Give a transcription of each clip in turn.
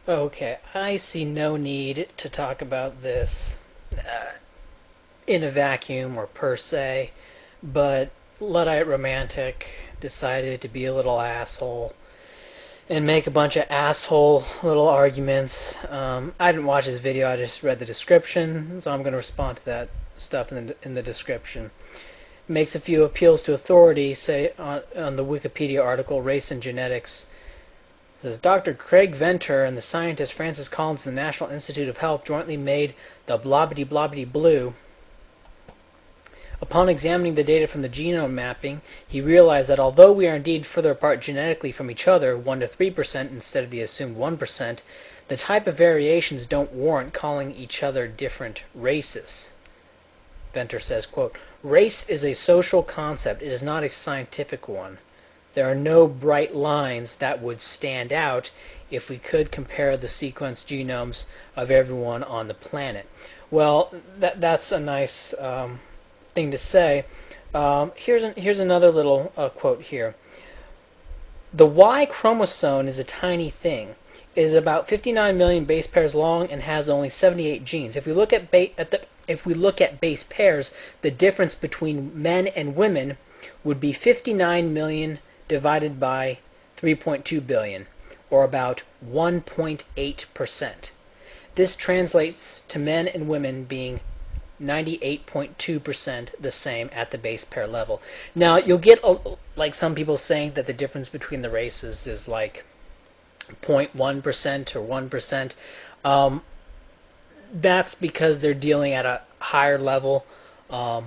Okay, I see no need to talk about this in a vacuum or per se, but LudditeRomantic decided to be a little asshole and make a bunch of asshole little arguments. I didn't watch this video, I just read the description, so I'm going to respond to that stuff in the description. Makes a few appeals to authority, say on the Wikipedia article Race and Genetics. It says Dr. Craig Venter and the scientist Francis Collins of the National Institute of Health jointly made the blobbity blobbity blue. Upon examining the data from the genome mapping, he realized that although we are indeed further apart genetically from each other, 1 to 3% instead of the assumed 1%, the type of variations don't warrant calling each other different races. Venter says, quote, "Race is a social concept. It is not a scientific one. There are no bright lines that would stand out if we could compare the sequenced genomes of everyone on the planet." Well, that's a nice thing to say. Here's another little quote here. The Y chromosome is a tiny thing. It is about 59 million base pairs long and has only 78 genes. If we look at base pairs, the difference between men and women would be 59 million divided by 3.2 billion, or about 1.8%. This translates to men and women being 98.2% the same at the base pair level. Now, you'll get like some people saying that the difference between the races is like 0.1% or 1%. That's because they're dealing at a higher level. Like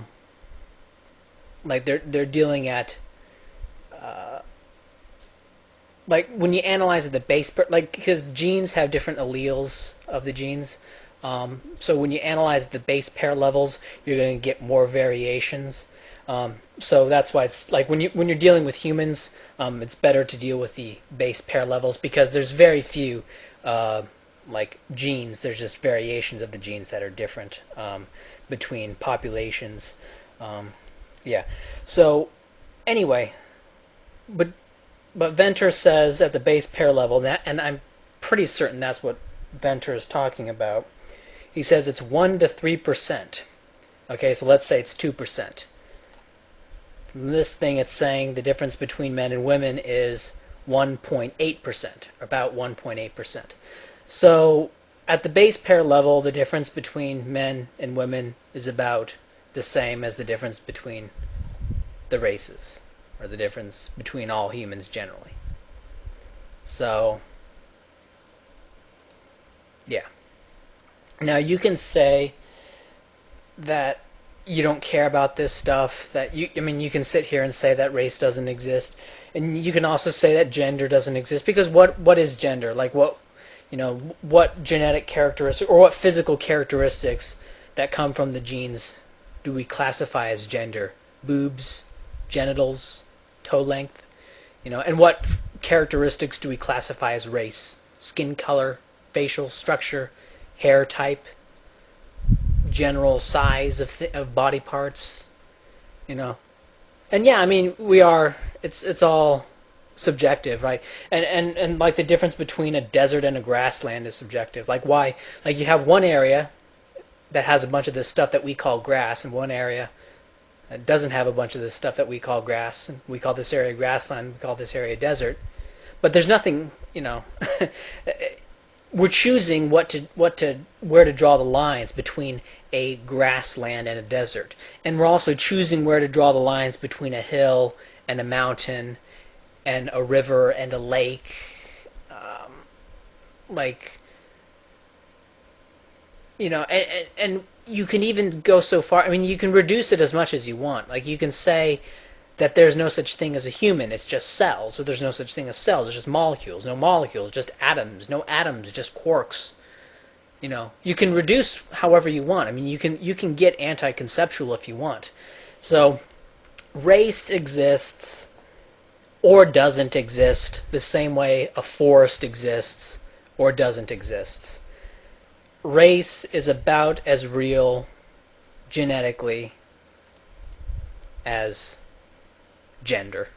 they're dealing at like when you analyze the base pair, like because genes have different alleles of the genes. So when you analyze the base pair levels, you're going to get more variations. So that's why it's like when you're dealing with humans, it's better to deal with the base pair levels because there's very few like genes. There's just variations of the genes that are different between populations. Yeah. So anyway, but Venter says at the base pair level, and I'm pretty certain that's what Venter is talking about. He says it's 1 to 3%. Okay, so let's say it's 2%. From this thing, it's saying the difference between men and women is 1.8%, about 1.8%. So at the base pair level, the difference between men and women is about the same as the difference between the races, or the difference between all humans generally. So, yeah. Now you can say that you don't care about this stuff, that you can sit here and say that race doesn't exist, and you can also say that gender doesn't exist, because what is gender? Like what genetic characteristics or what physical characteristics that come from the genes do we classify as gender? Boobs, genitals, toe length, and what characteristics do we classify as race? Skin color, facial structure, hair type, general size of body parts, And yeah, it's all subjective, right? And like the difference between a desert and a grassland is subjective. Like why? Like you have one area that has a bunch of this stuff that we call grass, and one area that doesn't have a bunch of this stuff that we call grass. And we call this area grassland. We call this area desert. But there's nothing, we're choosing where to draw the lines between a grassland and a desert, and we're also choosing where to draw the lines between a hill and a mountain, and a river and a lake. And you can even go so far. You can reduce it as much as you want. Like you can say that there's no such thing as a human, it's just cells, or there's no such thing as cells, it's just molecules, no molecules, just atoms, no atoms, just quarks. You can reduce however you want. You can get anti-conceptual if you want. So, race exists or doesn't exist the same way a forest exists or doesn't exist. Race is about as real genetically as gender.